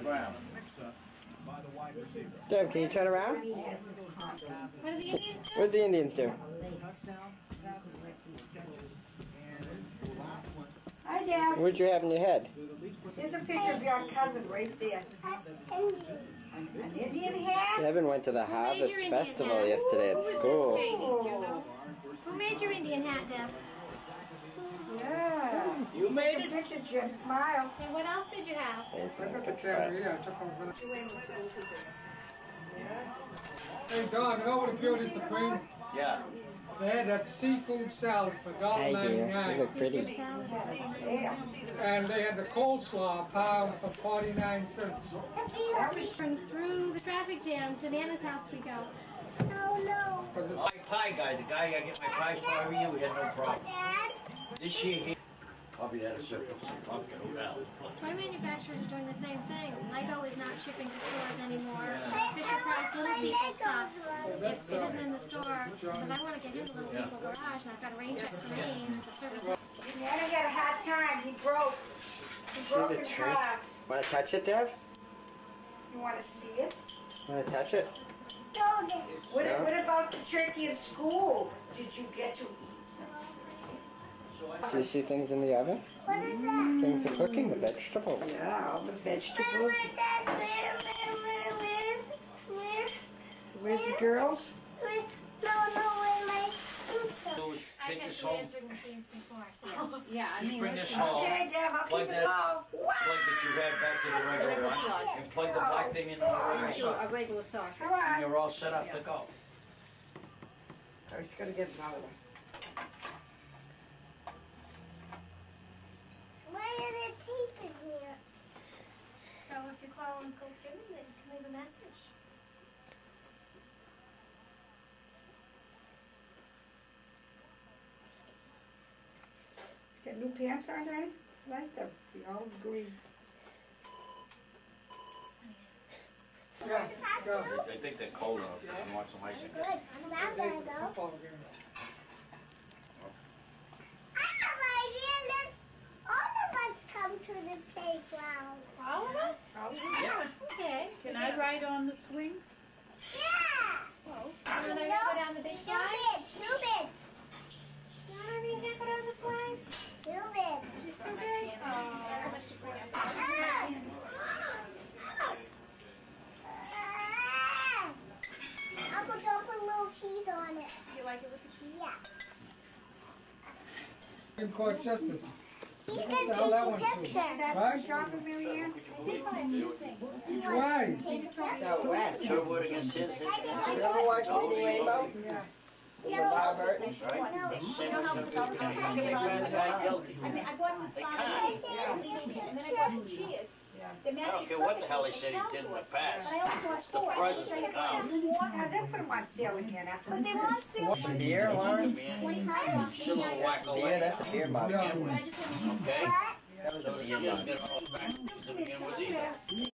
ground. Deb, can you turn around? What do the Indians do? What did the Indians do? Hi, Dad. What'd you have in your head? Here's a picture of your cousin right there. An Indian hat? Devin went to the Harvest Festival yesterday at school. Oh, Who made your Indian hat, Deb? yeah. You made it? Picture, Jim. Smile. And what else did you have? I got the camera here. I took over. Hey Don, you know what a beauty Supreme? Yeah. They had that seafood salad for Hey dear, you look $1.99, pretty. Yeah. and they had the coleslaw a pound for 49 cents. Through the traffic jam to Nana's house we go. But it's My pie guy, the guy I get my pies for every year, we had no problem. This year he probably had a surplus of pumpkin, who knows? Toy manufacturers are doing the same thing. Lego is not shipping to stores anymore. Fisher Price Little People stuff. It isn't in the store because I want to get in the Little People garage and I've got to arrange it for names. The service. Nana had a hard time. He broke. He See broke the in trick? half. Want to touch it, Dev? You want to see it? Want to touch it? What about the turkey in school? Did you get to eat some? Do you see things in the oven? What is that? Things are cooking, the vegetables. Yeah, all the vegetables. Where's the girls? Where my Those, I've take had this two home, answering machines before, so. just bring this home, Okay, Deb, I'll plug keep it that, low. plug that you had back to the regular one, and plug the black thing in the regular socket. regular socket. Come And on. you're all set up to go. I was going to get another one. Why is there tape in here? So if you call Uncle Jimmy, then you can leave a message. Got new pants on, honey? Like them. The olive green. I think they're cold enough, you want some icing. Good. I'm not gonna go. football game. I have an idea. Let's all of us come to the playground. All of us? Yeah. Okay. Can I ride on the swings? Yeah. You want to go down the big slide? Too big. You can't go down the slide? Too big. She's too big? Oh, that's so much to bring up. Uncle, don't put little cheese on it. You like it with the cheese? Yeah. Supreme Court Justice. He's What gonna the hell that take one a for? picture. That's Right? the shopping, Marianne? Did buy a new thing. Which way? Take a picture. Out west. Sure would against his. You ever watch Reading Rainbow? Yeah. With Bob Burton? Right? No. Same as gonna be the guy guilty. I mean, I bought this They box can't. and then I bought the cheese. The I don't care what the hell they said he did in the past. It's the present that counts. Now, they'll put them on sale again after But they were on sale. Some beer, Lauren? Still a little wacko Beer, that's a beer bottle. Yeah. But I just wanted to use Okay? What? That was a So beer you just bottle. get all the factories to begin with either.